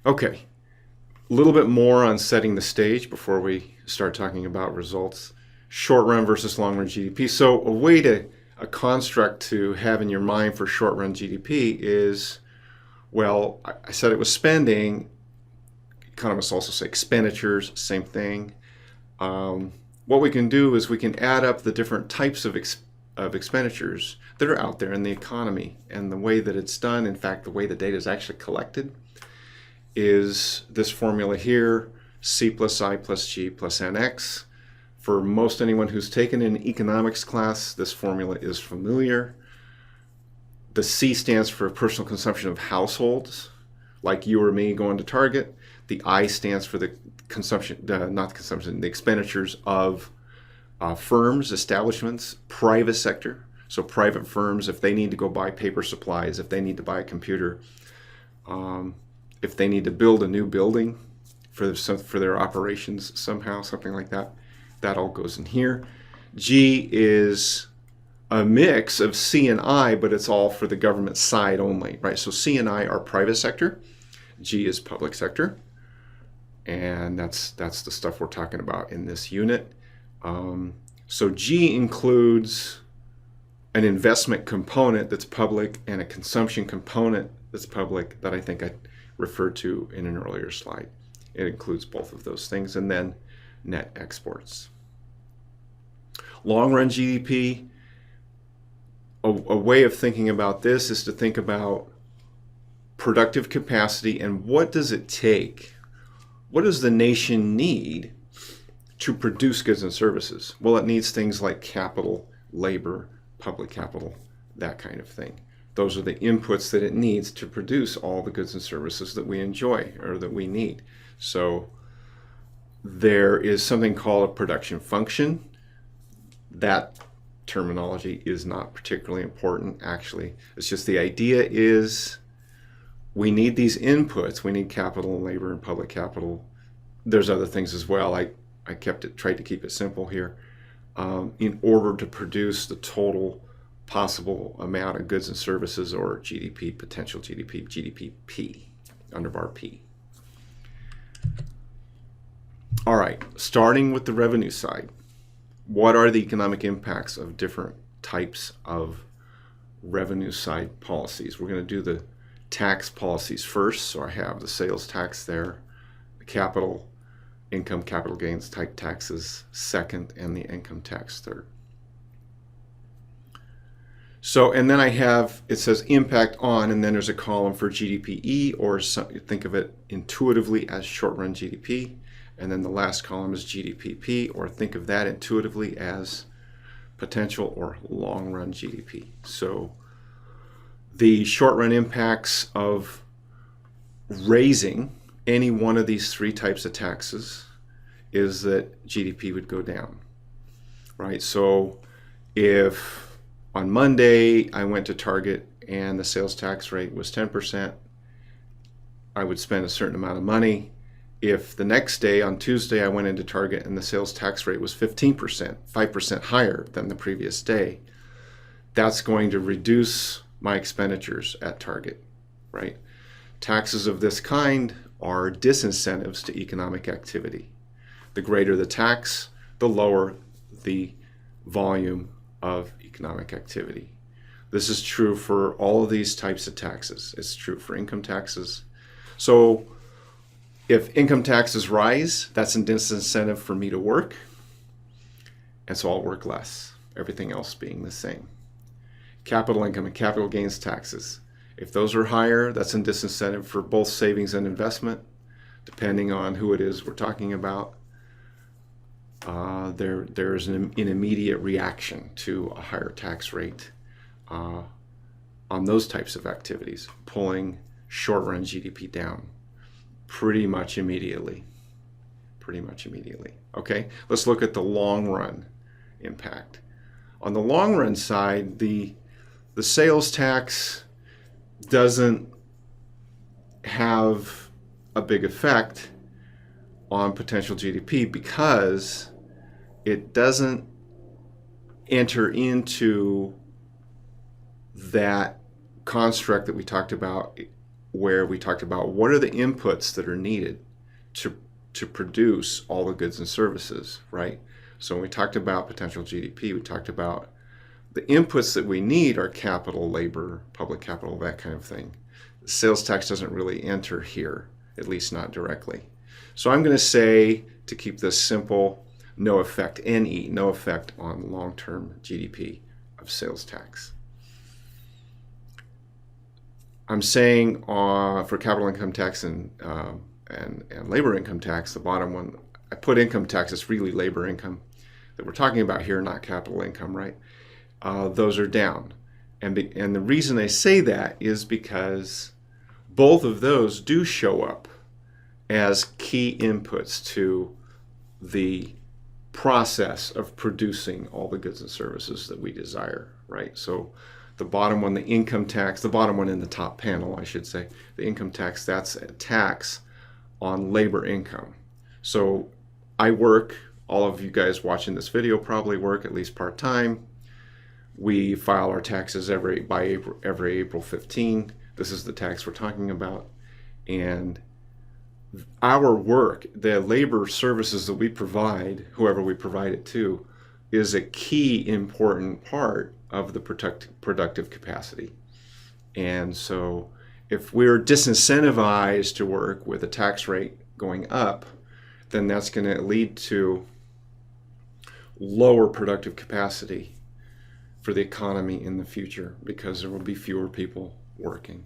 Okay, a little bit more on setting the stage before we start talking about results. Short run versus long run GDP. So a construct to have in your mind for short run GDP is, well, I said it was spending. Economists also say expenditures, same thing. What we can do is we can add up the different types of expenditures that are out there in the economy, and the way that it's done, in fact, the way the data is actually collected, is this formula here, C plus I plus G plus NX. For most anyone who's taken an economics class, this formula is familiar. The C stands for personal consumption of households, like you or me going to Target. The I stands for the consumption, not consumption, the expenditures of firms, establishments, private sector. So private firms, if they need to go buy paper supplies, if they need to buy a computer, if they need to build a new building for their operations somehow, something like that, that all goes in here. G is a mix of C and I, but it's all for the government side only, right? So C and I are private sector. G is public sector. And that's the stuff we're talking about in this unit. So G includes an investment component that's public and a consumption component that's public that I think I referred to in an earlier slide. It includes both of those things, and then net exports. Long run GDP, a way of thinking about this is to think about productive capacity and what does it take? What does the nation need to produce goods and services? Well, it needs things like capital, labor, public capital, that kind of thing. Those are the inputs that it needs to produce all the goods and services that we enjoy or that we need. So there is something called a production function. That terminology is not particularly important, actually. It's just the idea is we need these inputs. We need capital and labor and public capital. There's other things as well. I tried to keep it simple here, in order to produce the total possible amount of goods and services, or GDP, potential GDP, GDP under bar P. All right, starting with the revenue side. What are the economic impacts of different types of revenue side policies? We're going to do the tax policies first. So I have the sales tax there, the capital, income, capital gains type taxes second, and the income tax third. So, and then I have, it says impact on, and then there's a column for GDPE, or think of it intuitively as short-run GDP. And then the last column is GDPP, or think of that intuitively as potential or long-run GDP. So the short-run impacts of raising any one of these three types of taxes is that GDP would go down, right? So if on Monday I went to Target and the sales tax rate was 10%, I would spend a certain amount of money. If the next day, on Tuesday, I went into Target and the sales tax rate was 15%, 5% higher than the previous day, that's going to reduce my expenditures at Target, right? Taxes of this kind are disincentives to economic activity. The greater the tax, the lower the volume of economic activity. This is true for all of these types of taxes. It's true for income taxes. So if income taxes rise, that's a disincentive for me to work, and so I'll work less, everything else being the same. Capital income and capital gains taxes, if those are higher, that's a disincentive for both savings and investment, depending on who it is we're talking about. There's an immediate reaction to a higher tax rate on those types of activities, pulling short-run GDP down pretty much immediately. Okay, let's look at the long-run impact. On the long-run side, the sales tax doesn't have a big effect on potential GDP because it doesn't enter into that construct that we talked about where we talked about what are the inputs that are needed to produce all the goods and services, right? So when we talked about potential GDP, we talked about the inputs that we need are capital, labor, public capital, that kind of thing. The sales tax doesn't really enter here, at least not directly. So I'm going to say, to keep this simple, no effect, NE, no effect on long-term GDP of sales tax. I'm saying for capital income tax and labor income tax, the bottom one, I put income tax, it's really labor income that we're talking about here, not capital income, right? Those are down. And the reason I say that is because both of those do show up as key inputs to the process of producing all the goods and services that we desire, right? So the bottom one, the income tax, the bottom one in the top panel, I should say, the income tax, that's a tax on labor income. So I work, all of you guys watching this video probably work at least part-time. We file our taxes every April 15. This is the tax we're talking about. And our work, the labor services that we provide, whoever we provide it to, is a key important part of the productive capacity. And so if we're disincentivized to work with a tax rate going up, then that's going to lead to lower productive capacity for the economy in the future because there will be fewer people working.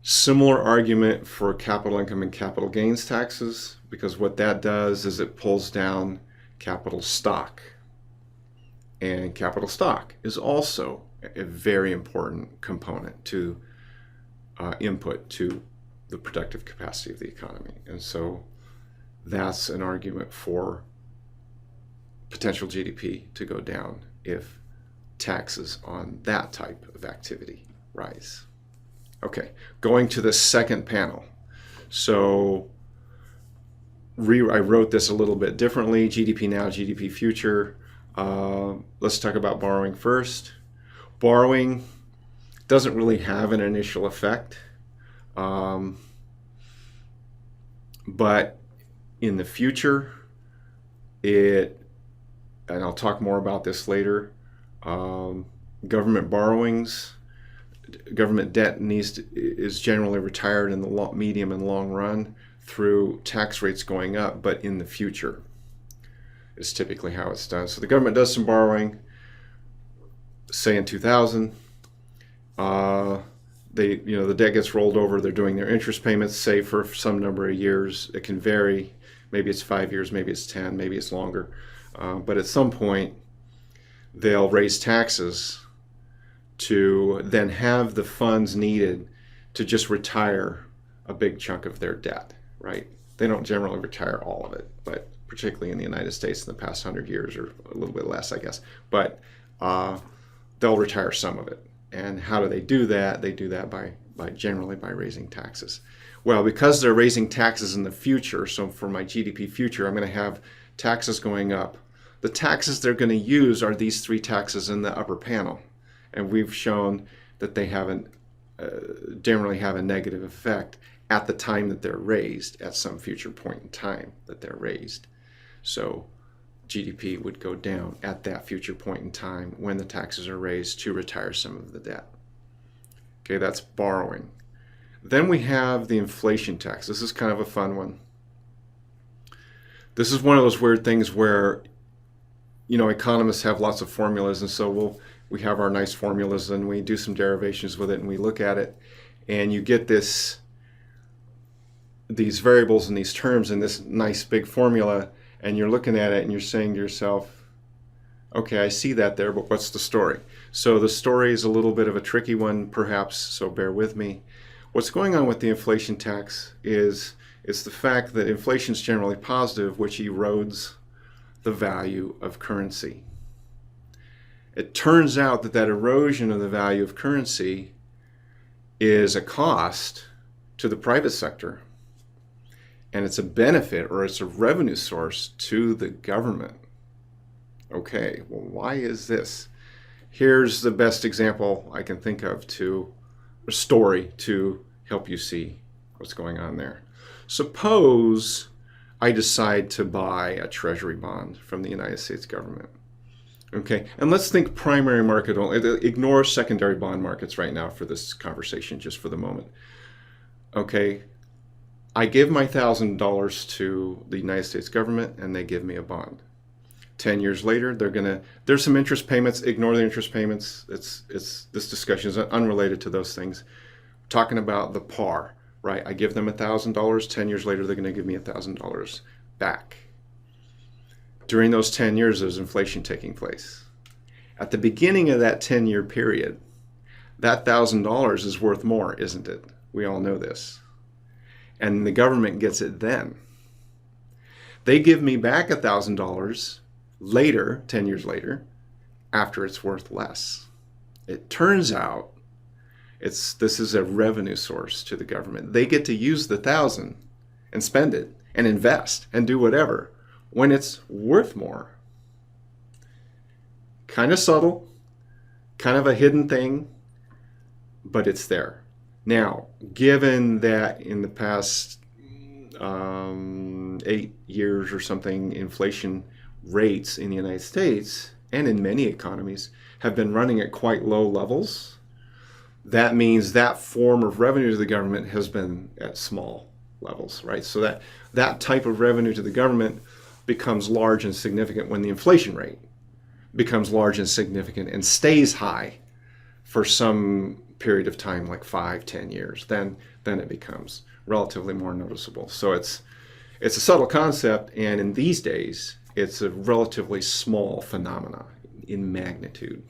Similar argument for capital income and capital gains taxes, because what that does is it pulls down capital stock. And capital stock is also a very important component to input to the productive capacity of the economy. And so that's an argument for potential GDP to go down if taxes on that type of activity rise. Okay, going to the second panel. So I wrote this a little bit differently, GDP now, GDP future. Let's talk about borrowing first. Borrowing doesn't really have an initial effect, but in the future, and I'll talk more about this later, government borrowings, government debt is generally retired in the medium and long run through tax rates going up, but in the future is typically how it's done. So the government does some borrowing, say in 2000, the debt gets rolled over, they're doing their interest payments, say for some number of years. It can vary, maybe it's 5 years, maybe it's 10, maybe it's longer. But at some point, they'll raise taxes to then have the funds needed to just retire a big chunk of their debt, right? They don't generally retire all of it, but particularly in the United States in the past 100 years, or a little bit less, I guess. But they'll retire some of it. And how do they do that? They do that by generally by raising taxes. Well, because they're raising taxes in the future, so for my GDP future, I'm going to have taxes going up. The taxes they're going to use are these three taxes in the upper panel. And we've shown that they generally have a negative effect at the time that they're raised, at some future point in time that they're raised. So GDP would go down at that future point in time when the taxes are raised to retire some of the debt. Okay, that's borrowing. Then we have the inflation tax. This is kind of a fun one. This is one of those weird things where, economists have lots of formulas, and so we have our nice formulas and we do some derivations with it and we look at it, and you get these variables and these terms in this nice big formula, and you're looking at it and you're saying to yourself, okay, I see that there, but what's the story? So the story is a little bit of a tricky one, perhaps, so bear with me. What's going on with the inflation tax is it's the fact that inflation is generally positive, which erodes the value of currency. It turns out that erosion of the value of currency is a cost to the private sector, and it's a benefit, or it's a revenue source to the government. Okay, well, why is this? Here's the best example I can think of to story to help you see what's going on there. Suppose I decide to buy a treasury bond from the United States government. Okay, and let's think primary market only. Ignore secondary bond markets right now for this conversation, just for the moment. Okay, I give my $1,000 to the United States government and they give me a bond. 10 years later, there's some interest payments. Ignore the interest payments. This discussion is unrelated to those things. I'm talking about the par, right? I give them $1,000. 10 years later, they're going to give me $1,000 back. During those 10 years, there's inflation taking place. At the beginning of that 10-year period, that $1,000 is worth more, isn't it? We all know this. And the government gets it then. They give me back $1,000 later, 10 years later, after it's worth less. It turns out this is a revenue source to the government. They get to use the 1,000 and spend it and invest and do whatever when it's worth more. Kind of subtle, kind of a hidden thing, but it's there. Now, given that in the past 8 years or something, inflation rates in the United States and in many economies have been running at quite low levels, that means that form of revenue to the government has been at small levels, right? So that type of revenue to the government becomes large and significant when the inflation rate becomes large and significant and stays high for some period of time, like 5-10 years. Then it becomes relatively more noticeable. So it's a subtle concept, and in these days, it's a relatively small phenomena in magnitude.